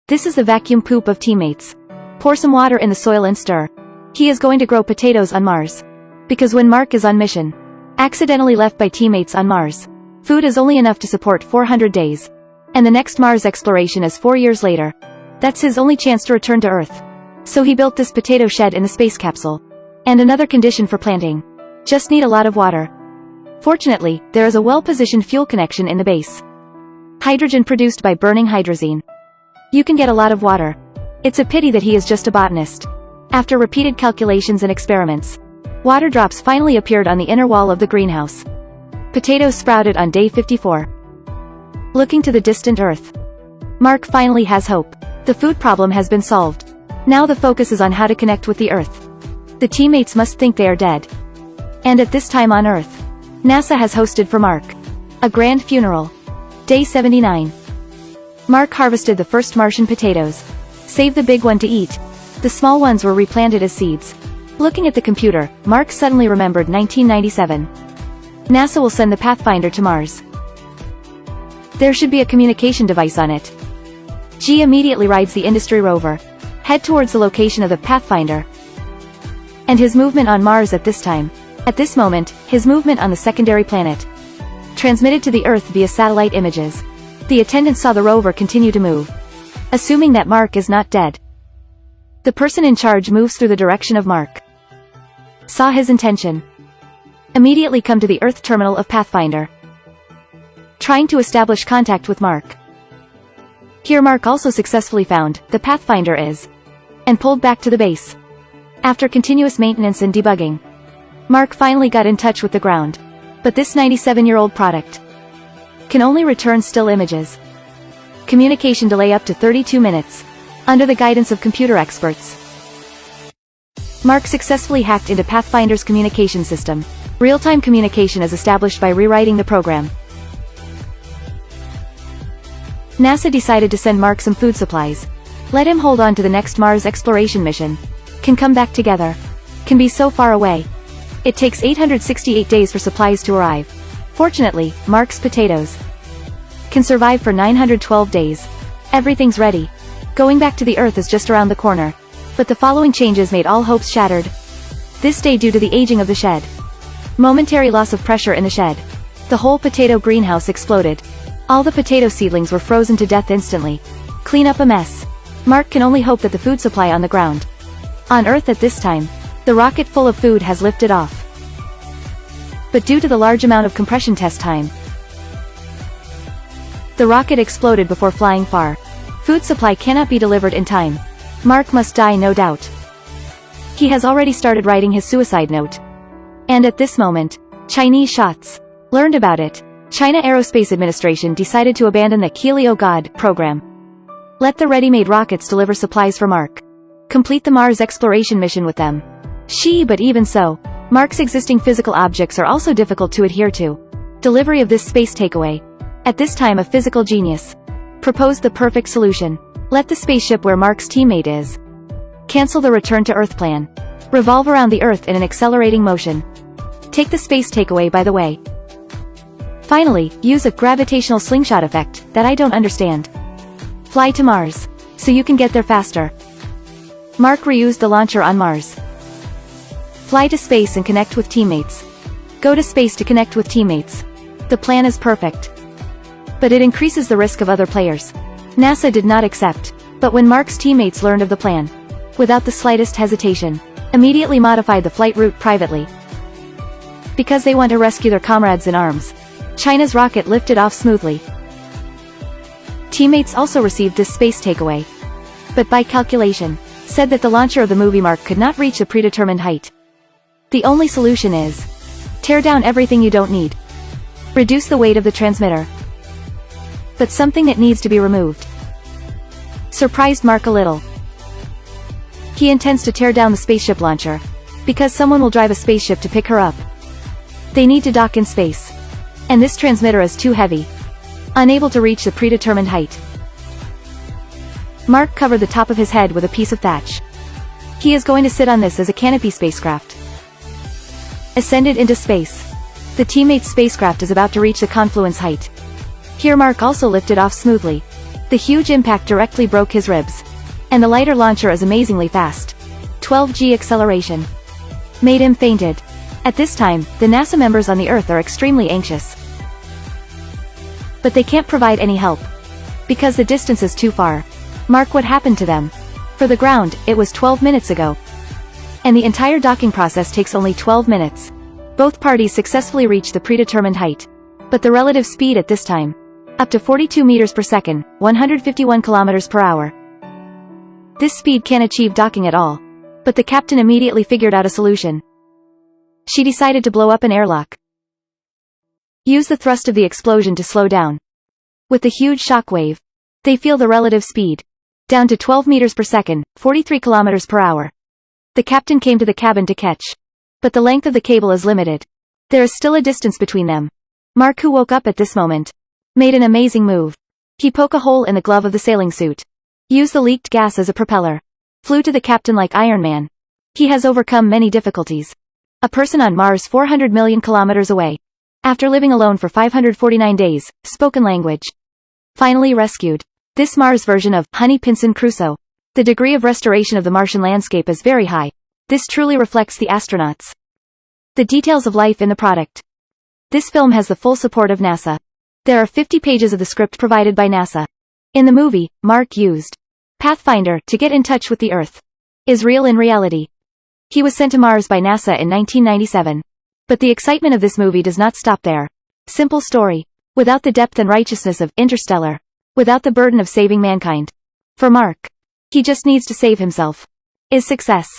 This is the vacuum poop of teammates. Pour some water in the soil and stir. He is going to grow potatoes on Mars. Because when Mark is on mission, accidentally left by teammates on Mars, food is only enough to support 400 days. And the next Mars exploration is 4 years later. That's his only chance to return to Earth. So he built this potato shed in the space capsule. And another condition for planting. Just need a lot of water. Fortunately, there is a well-positioned fuel connection in the base. Hydrogen produced by burning hydrazine. You can get a lot of water. It's a pity that he is just a botanist. After repeated calculations and experiments, water drops finally appeared on the inner wall of the greenhouse. Potatoes sprouted on day 54. Looking to the distant Earth, Mark finally has hope. The food problem has been solved. Now the focus is on how to connect with the Earth. The teammates must think they are dead. And at this time on Earth, NASA has hosted for Mark a grand funeral. Day 79. Mark harvested the first Martian potatoes. Save the big one to eat. The small ones were replanted as seeds. Looking at the computer, Mark suddenly remembered 1997. NASA will send the Pathfinder to Mars. There should be a communication device on it. G immediately rides the Industry rover. Head towards the location of the Pathfinder. And his movement on Mars at this time. At this moment, his movement on the secondary planet. Transmitted to the Earth via satellite images. The attendant saw the rover continue to move. Assuming that Mark is not dead. The person in charge moves through the direction of Mark. Saw his intention. Immediately come to the Earth terminal of Pathfinder. Trying to establish contact with Mark. Here Mark also successfully found the Pathfinder is. And pulled back to the base. After continuous maintenance and debugging, Mark finally got in touch with the ground. But this 97-year-old product can only return still images. Communication delay up to 32 minutes. Under the guidance of computer experts, Mark successfully hacked into Pathfinder's communication system. Real-time communication is established by rewriting the program. NASA decided to send Mark some food supplies. Let him hold on to the next Mars exploration mission. Can come back together. Can be so far away. It takes 868 days for supplies to arrive. Fortunately, Mark's potatoes can survive for 912 days. Everything's ready. Going back to the Earth is just around the corner. But the following changes made all hopes shattered. This day due to the aging of the shed. Momentary loss of pressure in the shed. The whole potato greenhouse exploded. All the potato seedlings were frozen to death instantly. Clean up a mess. Mark can only hope that the food supply on the ground. On Earth at this time, the rocket full of food has lifted off. But due to the large amount of compression test time, the rocket exploded before flying far. Food supply cannot be delivered in time. Mark must die no doubt. He has already started writing his suicide note. And at this moment, Chinese shots learned about it. China Aerospace Administration decided to abandon the Helios-God program. Let the ready-made rockets deliver supplies for Mark. Complete the Mars exploration mission with them. But even so, Mark's existing physical objects are also difficult to adhere to. Delivery of this space takeaway. At this time a physical genius proposed the perfect solution. Let the spaceship where Mark's teammate is. Cancel the return to Earth plan. Revolve around the Earth in an accelerating motion. Take the space takeaway by the way. Finally, use a gravitational slingshot effect that I don't understand. Fly to Mars. So you can get there faster. Mark reused the launcher on Mars. Fly to space and connect with teammates. Go to space to connect with teammates. The plan is perfect. But it increases the risk of other players. NASA did not accept. But when Mark's teammates learned of the plan, without the slightest hesitation, immediately modified the flight route privately. Because they want to rescue their comrades in arms. China's rocket lifted off smoothly. Teammates also received this space takeaway. But by calculation, said that the launcher of the movie Mark could not reach a predetermined height. The only solution is tear down everything you don't need. Reduce the weight of the transmitter. But something that needs to be removed surprised Mark a little. He intends to tear down the spaceship launcher, because someone will drive a spaceship to pick her up. They need to dock in space. And this transmitter is too heavy. Unable to reach the predetermined height. Mark covered the top of his head with a piece of thatch. He is going to sit on this as a canopy spacecraft. Ascended into space. The teammate's spacecraft is about to reach the confluence height. Here Mark also lifted off smoothly. The huge impact directly broke his ribs. And the lighter launcher is amazingly fast. 12G acceleration. Made him fainted. At this time, the NASA members on the Earth are extremely anxious. But they can't provide any help. Because the distance is too far. Mark, what happened to them? For the ground, it was 12 minutes ago. And the entire docking process takes only 12 minutes. Both parties successfully reach the predetermined height. But the relative speed at this time. Up to 42 meters per second, 151 kilometers per hour. This speed can't achieve docking at all. But the captain immediately figured out a solution. She decided to blow up an airlock. Use the thrust of the explosion to slow down. With the huge shock wave, they feel the relative speed. Down to 12 meters per second, 43 kilometers per hour. The captain came to the cabin to catch. But the length of the cable is limited. There is still a distance between them. Mark, who woke up at this moment, made an amazing move. He poked a hole in the glove of the sailing suit. Used the leaked gas as a propeller. Flew to the captain like Iron Man. He has overcome many difficulties. A person on Mars 400 million kilometers away. After living alone for 549 days, spoken language. Finally rescued. This Mars version of Honey Pinson Crusoe. The degree of restoration of the Martian landscape is very high. This truly reflects the astronauts. The details of life in the product. This film has the full support of NASA. There are 50 pages of the script provided by NASA. In the movie, Mark used Pathfinder to get in touch with the Earth. Is real in reality. He was sent to Mars by NASA in 1997. But the excitement of this movie does not stop there. Simple story. Without the depth and righteousness of Interstellar. Without the burden of saving mankind. For Mark. He just needs to save himself. Is success.